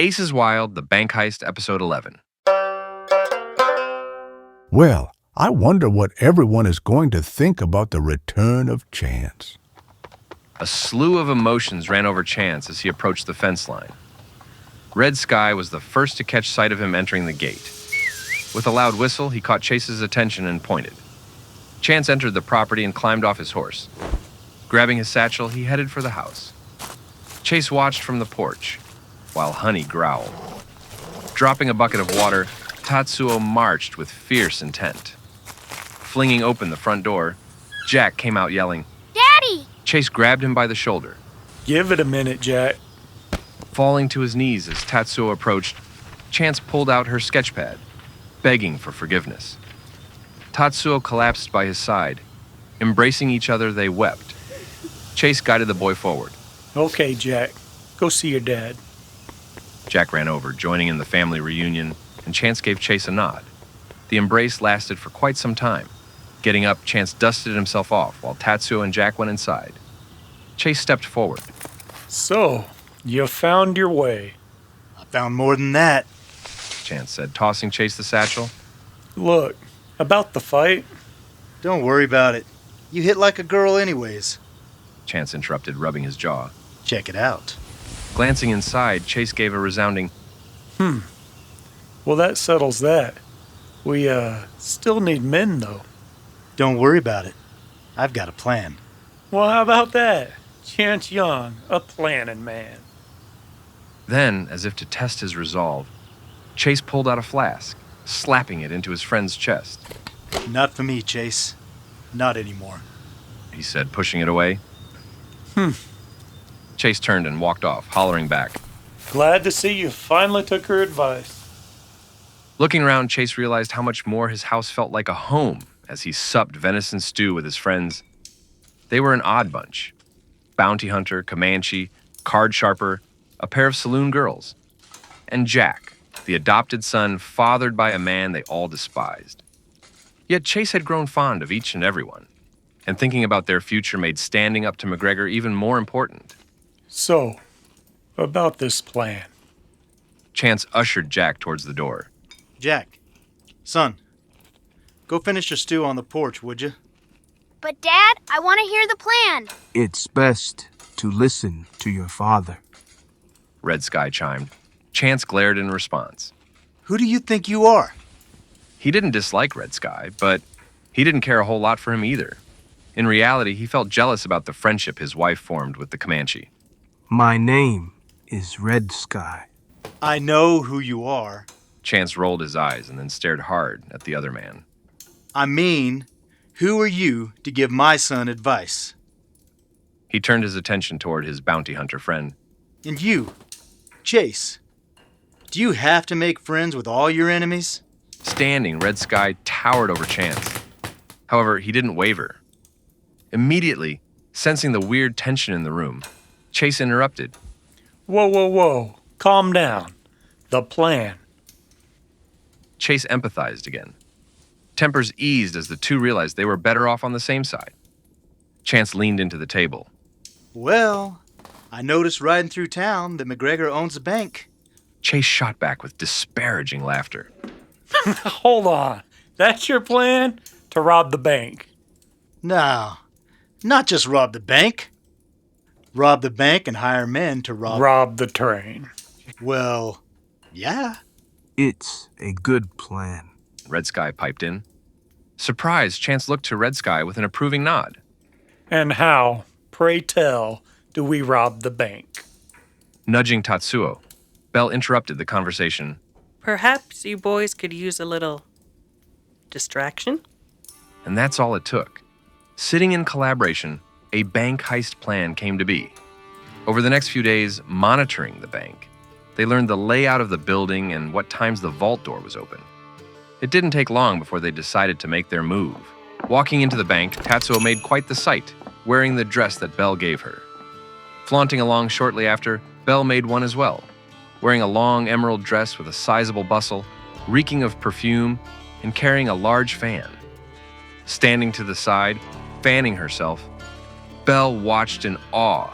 Ace is Wild, The Bank Heist, Episode 11. Well, I wonder what everyone is going to think about the return of Chance. A slew of emotions ran over Chance as he approached the fence line. Red Sky was the first to catch sight of him entering the gate. With a loud whistle, he caught Chase's attention and pointed. Chance entered the property and climbed off his horse. Grabbing his satchel, he headed for the house. Chase watched from the porch, while Honey growled. Dropping a bucket of water, Tatsuo marched with fierce intent. Flinging open the front door, Jack came out yelling, "Daddy!" Chase grabbed him by the shoulder. "Give it a minute, Jack." Falling to his knees as Tatsuo approached, Chance pulled out her sketchpad, begging for forgiveness. Tatsuo collapsed by his side. Embracing each other, they wept. Chase guided the boy forward. "Okay, Jack. Go see your dad." Jack ran over, joining in the family reunion, and Chance gave Chase a nod. The embrace lasted for quite some time. Getting up, Chance dusted himself off while Tatsuo and Jack went inside. Chase stepped forward. "So, you found your way." "I found more than that," Chance said, tossing Chase the satchel. "Look, about the fight." "Don't worry about it. You hit like a girl anyways." Chance interrupted, rubbing his jaw. "Check it out." Glancing inside, Chase gave a resounding, Well, that settles that. We, still need men, though. "Don't worry about it. I've got a plan." Well, how about that? Chance Young, a planning man. Then, as if to test his resolve, Chase pulled out a flask, slapping it into his friend's chest. "Not for me, Chase. Not anymore," he said, pushing it away. Chase turned and walked off, hollering back. Glad to see you finally took her advice. Looking around, Chase realized how much more his house felt like a home as he supped venison stew with his friends. They were an odd bunch. Bounty hunter, Comanche, card sharper, a pair of saloon girls, and Jack, the adopted son fathered by a man they all despised. Yet Chase had grown fond of each and every one, and thinking about their future made standing up to McGregor even more important. So, about this plan. Chance ushered Jack towards the door. "Jack, son, go finish your stew on the porch, would you?" "But Dad, I want to hear the plan." It's best to listen to your father. Red Sky chimed. Chance glared in response. "Who do you think you are?" He didn't dislike Red Sky, but he didn't care a whole lot for him either. In reality, he felt jealous about the friendship his wife formed with the Comanche. My name is Red Sky. "I know who you are. Chance rolled his eyes and then stared hard at the other man. I mean, who are you to give my son advice? He turned his attention toward his bounty hunter friend. And you, Chase, do you have to make friends with all your enemies?" Standing, Red Sky towered over Chance. However, he didn't waver. Immediately, sensing the weird tension in the room, Chase interrupted. Whoa. Calm down. The plan. Chase empathized again. Tempers eased as the two realized they were better off on the same side. Chance leaned into the table. "Well, I noticed riding through town that McGregor owns a bank." Chase shot back with disparaging laughter. Hold on. That's your plan? To rob the bank? "No, not just rob the bank. Rob the bank and hire men to Rob the train. Well, yeah." It's a good plan. Red Sky piped in. Surprised, Chance looked to Red Sky with an approving nod. And how, pray tell, do we rob the bank? Nudging Tatsuo, Belle interrupted the conversation. Perhaps you boys could use a little distraction? And that's all it took. Sitting in collaboration, a bank heist plan came to be. Over the next few days, monitoring the bank, they learned the layout of the building and what times the vault door was open. It didn't take long before they decided to make their move. Walking into the bank, Tatsuo made quite the sight, wearing the dress that Belle gave her. Flaunting along shortly after, Belle made one as well, wearing a long emerald dress with a sizable bustle, reeking of perfume, and carrying a large fan. Standing to the side, fanning herself, Belle watched in awe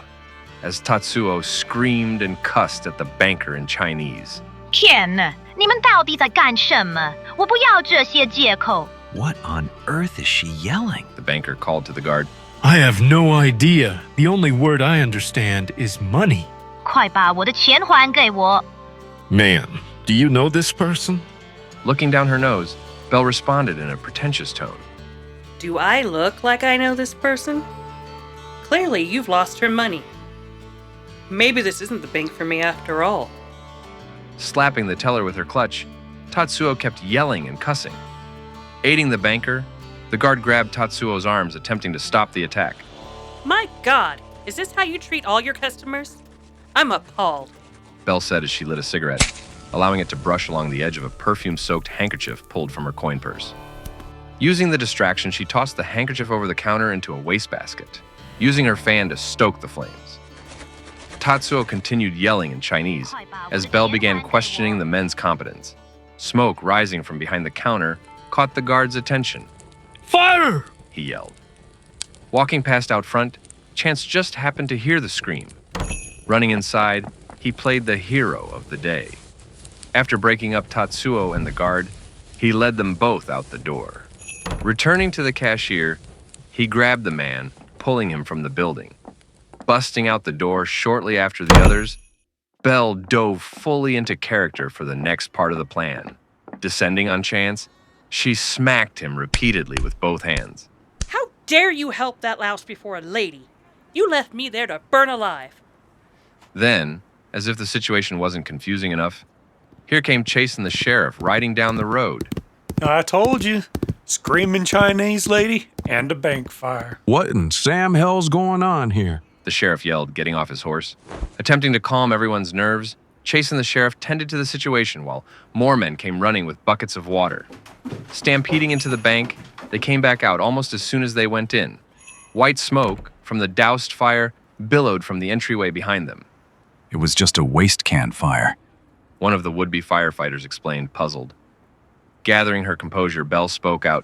as Tatsuo screamed and cussed at the banker in Chinese. 天哪，你们到底在干什么？我不要这些借口。 What on earth is she yelling? The banker called to the guard. I have no idea. The only word I understand is money. 快把我的钱还给我！ Ma'am, do you know this person? Looking down her nose, Belle responded in a pretentious tone. Do I look like I know this person? Clearly, you've lost her money. Maybe this isn't the bank for me after all. Slapping the teller with her clutch, Tatsuo kept yelling and cussing. Aiding the banker, the guard grabbed Tatsuo's arms, attempting to stop the attack. My God, is this how you treat all your customers? I'm appalled. Belle said as she lit a cigarette, allowing it to brush along the edge of a perfume-soaked handkerchief pulled from her coin purse. Using the distraction, she tossed the handkerchief over the counter into a wastebasket, using her fan to stoke the flames. Tatsuo continued yelling in Chinese as Belle began questioning the men's competence. Smoke rising from behind the counter caught the guard's attention. Fire! He yelled. Walking past out front, Chance just happened to hear the scream. Running inside, he played the hero of the day. After breaking up Tatsuo and the guard, he led them both out the door. Returning to the cashier, he grabbed the man, pulling him from the building. Busting out the door shortly after the others, Belle dove fully into character for the next part of the plan. Descending on Chance, she smacked him repeatedly with both hands. How dare you help that louse before a lady? You left me there to burn alive. Then, as if the situation wasn't confusing enough, here came Chase and the sheriff riding down the road. I told you. Screaming Chinese lady and a bank fire. What in Sam hell's going on here? The sheriff yelled, getting off his horse. Attempting to calm everyone's nerves, Chase and the sheriff tended to the situation while more men came running with buckets of water. Stampeding into the bank, they came back out almost as soon as they went in. White smoke from the doused fire billowed from the entryway behind them. It was just a waste can fire. One of the would-be firefighters explained, puzzled. Gathering her composure, Belle spoke out.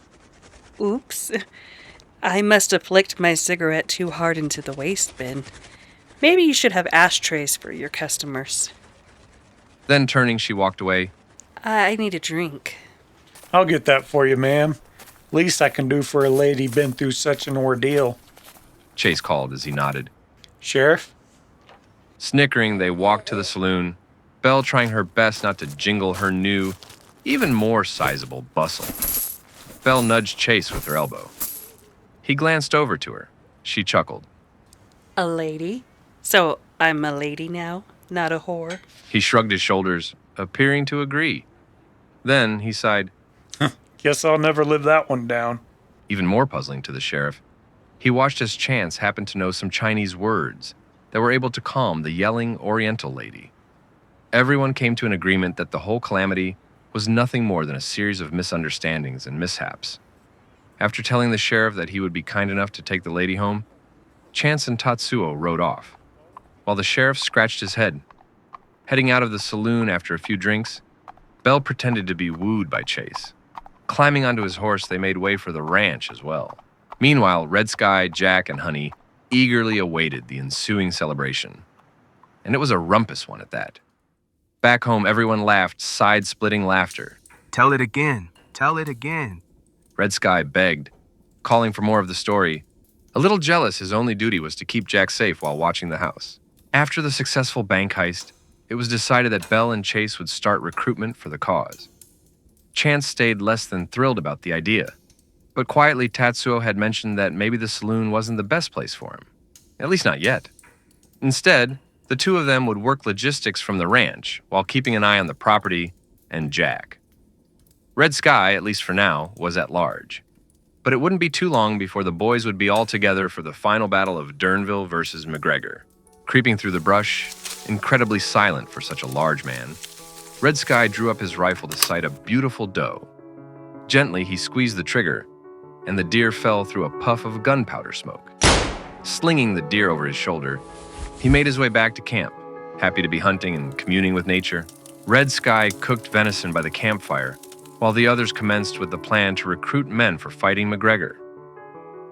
Oops. I must have flicked my cigarette too hard into the waste bin. Maybe you should have ashtrays for your customers. Then turning, she walked away. I need a drink. I'll get that for you, ma'am. Least I can do for a lady been through such an ordeal. Chase called as he nodded. Sheriff? Snickering, they walked to the saloon, Belle trying her best not to jingle her new, even more sizable bustle. Belle nudged Chase with her elbow. He glanced over to her. She chuckled. A lady? So I'm a lady now, not a whore? He shrugged his shoulders, appearing to agree. Then he sighed. Guess I'll never live that one down. Even more puzzling to the sheriff, he watched as Chance happened to know some Chinese words that were able to calm the yelling Oriental lady. Everyone came to an agreement that the whole calamity was nothing more than a series of misunderstandings and mishaps. After telling the sheriff that he would be kind enough to take the lady home, Chance and Tatsuo rode off, while the sheriff scratched his head. Heading out of the saloon after a few drinks, Belle pretended to be wooed by Chase. Climbing onto his horse, they made way for the ranch as well. Meanwhile, Red Sky, Jack, and Honey eagerly awaited the ensuing celebration. And it was a rumpus one at that. Back home, everyone laughed side-splitting laughter. Tell it again. Tell it again. Red Sky begged, calling for more of the story. A little jealous, his only duty was to keep Jack safe while watching the house. After the successful bank heist, it was decided that Belle and Chase would start recruitment for the cause. Chance stayed less than thrilled about the idea, but quietly Tatsuo had mentioned that maybe the saloon wasn't the best place for him, at least not yet. Instead, the two of them would work logistics from the ranch while keeping an eye on the property and Jack. Red Sky, at least for now, was at large. But it wouldn't be too long before the boys would be all together for the final battle of Durnville versus McGregor. Creeping through the brush, incredibly silent for such a large man, Red Sky drew up his rifle to sight a beautiful doe. Gently, he squeezed the trigger, and the deer fell through a puff of gunpowder smoke. Slinging the deer over his shoulder, he made his way back to camp, happy to be hunting and communing with nature. Red Sky cooked venison by the campfire, while the others commenced with the plan to recruit men for fighting McGregor.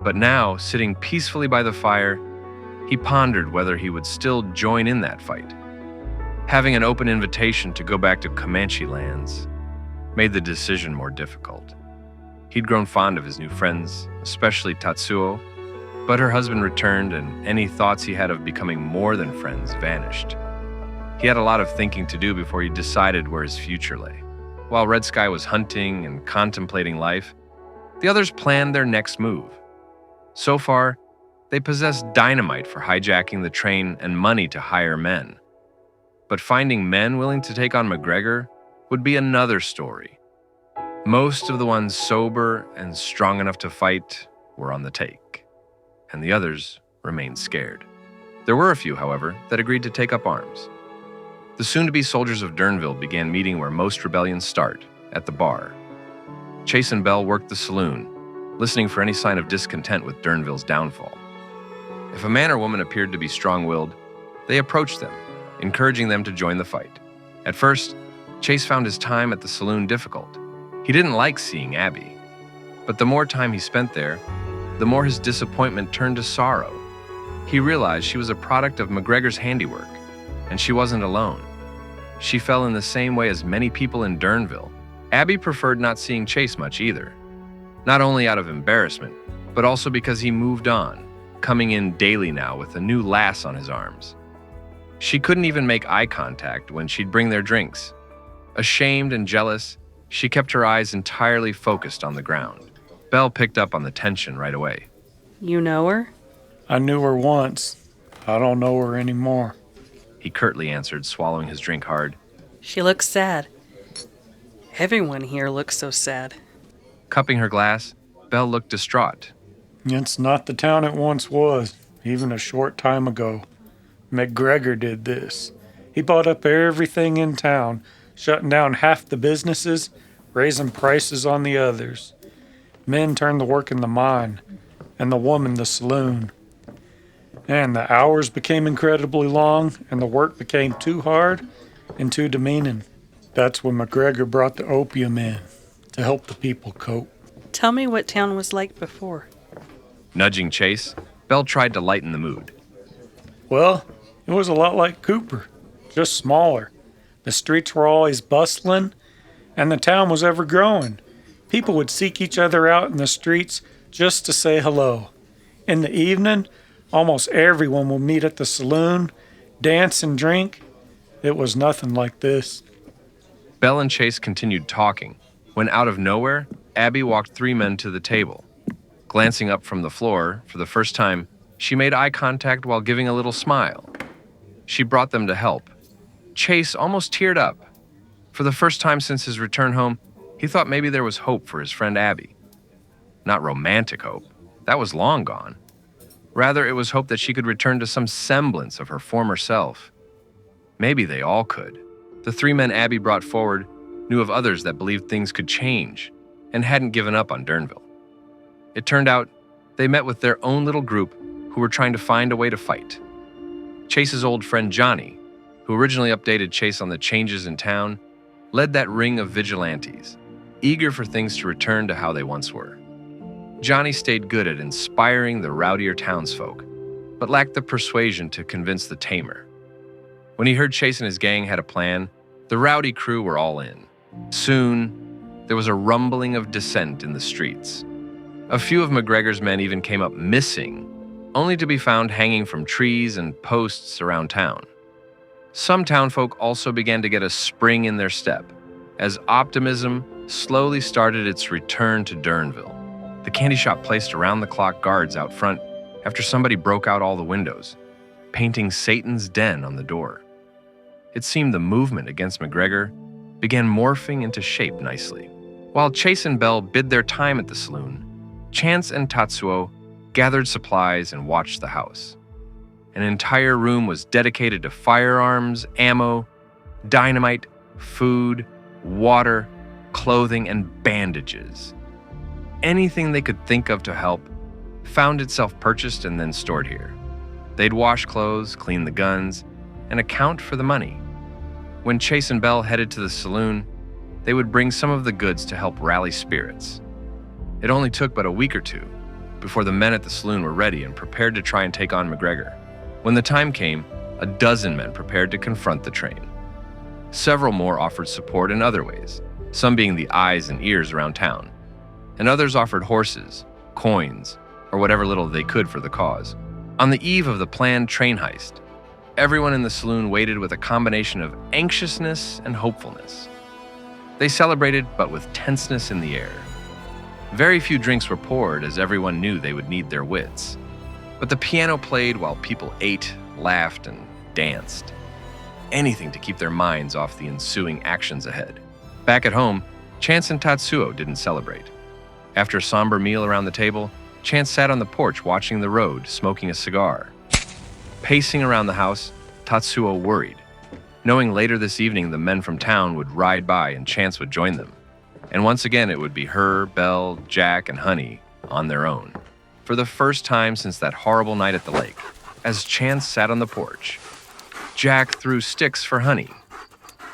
But now, sitting peacefully by the fire, He pondered whether he would still join in that fight. Having an open invitation to go back to Comanche lands made the decision more difficult. He'd grown fond of his new friends, especially Tatsuo, but her husband returned and any thoughts he had of becoming more than friends vanished. He had a lot of thinking to do before he decided where his future lay. While Red Sky was hunting and contemplating life, the others planned their next move. So far, they possessed dynamite for hijacking the train and money to hire men. But finding men willing to take on McGregor would be another story. Most of the ones sober and strong enough to fight were on the take, and the others remained scared. There were a few, however, that agreed to take up arms. The soon-to-be soldiers of Durnville began meeting where most rebellions start, at the bar. Chase and Bell worked the saloon, listening for any sign of discontent with Durnville's downfall. If a man or woman appeared to be strong-willed, they approached them, encouraging them to join the fight. At first, Chase found his time at the saloon difficult. He didn't like seeing Abby, but the more time he spent there, the more his disappointment turned to sorrow. He realized she was a product of McGregor's handiwork, and she wasn't alone. She fell in the same way as many people in Durnville. Abby preferred not seeing Chase much either, not only out of embarrassment, but also because he moved on, coming in daily now with a new lass on his arms. She couldn't even make eye contact when she'd bring their drinks. Ashamed and jealous, she kept her eyes entirely focused on the ground. Belle picked up on the tension right away. You know her? I knew her once. I don't know her anymore. He curtly answered, swallowing his drink hard. She looks sad. Everyone here looks so sad. Cupping her glass, Belle looked distraught. It's not the town it once was, even a short time ago. McGregor did this. He bought up everything in town, shutting down half the businesses, raising prices on the others. Men turned to work in the mine, and the woman the saloon. And the hours became incredibly long, and the work became too hard and too demeaning. That's when McGregor brought the opium in, to help the people cope. Tell me what town was like before. Nudging Chase, Belle tried to lighten the mood. Well, it was a lot like Cooper, just smaller. The streets were always bustling, and the town was ever growing. People would seek each other out in the streets just to say hello. In the evening, almost everyone would meet at the saloon, dance and drink. It was nothing like this. Belle and Chase continued talking, when out of nowhere, Abby walked 3 men to the table. Glancing up from the floor, for the first time, she made eye contact while giving a little smile. She brought them to help. Chase almost teared up. For the first time since his return home, he thought maybe there was hope for his friend Abby. Not romantic hope. That was long gone. Rather, it was hope that she could return to some semblance of her former self. Maybe they all could. The 3 men Abby brought forward knew of others that believed things could change and hadn't given up on Durnville. It turned out they met with their own little group who were trying to find a way to fight. Chase's old friend Johnny, who originally updated Chase on the changes in town, led that ring of vigilantes, eager for things to return to how they once were. Johnny stayed good at inspiring the rowdier townsfolk, but lacked the persuasion to convince the tamer. When he heard Chase and his gang had a plan, the rowdy crew were all in. Soon, there was a rumbling of dissent in the streets. A few of McGregor's men even came up missing, only to be found hanging from trees and posts around town. Some townfolk also began to get a spring in their step, as optimism slowly started its return to Durnville. The candy shop placed around-the-clock guards out front after somebody broke out all the windows, painting Satan's den on the door. It seemed the movement against McGregor began morphing into shape nicely. While Chase and Belle bid their time at the saloon, Chance and Tatsuo gathered supplies and watched the house. An entire room was dedicated to firearms, ammo, dynamite, food, water, clothing, and bandages. Anything they could think of to help found itself purchased and then stored here. They'd wash clothes, clean the guns, and account for the money. When Chase and Belle headed to the saloon, they would bring some of the goods to help rally spirits. It only took but a week or two before the men at the saloon were ready and prepared to try and take on McGregor. When the time came, a dozen men prepared to confront the train. Several more offered support in other ways, some being the eyes and ears around town, and others offered horses, coins, or whatever little they could for the cause. On the eve of the planned train heist, everyone in the saloon waited with a combination of anxiousness and hopefulness. They celebrated, but with tenseness in the air. Very few drinks were poured, as everyone knew they would need their wits. But the piano played while people ate, laughed, and danced. Anything to keep their minds off the ensuing actions ahead. Back at home, Chance and Tatsuo didn't celebrate. After a somber meal around the table, Chance sat on the porch watching the road, smoking a cigar. Pacing around the house, Tatsuo worried, knowing later this evening the men from town would ride by and Chance would join them. And once again it would be her, Belle, Jack, and Honey on their own. For the first time since that horrible night at the lake, as Chance sat on the porch, Jack threw sticks for Honey.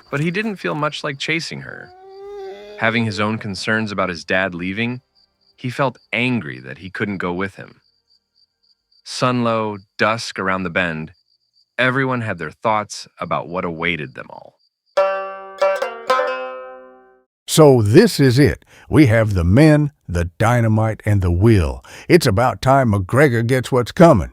But he didn't feel much like chasing her. Having his own concerns about his dad leaving, he felt angry that he couldn't go with him. Sun low, dusk around the bend, everyone had their thoughts about what awaited them all. So this is it. We have the men, the dynamite, and the will. It's about time McGregor gets what's coming.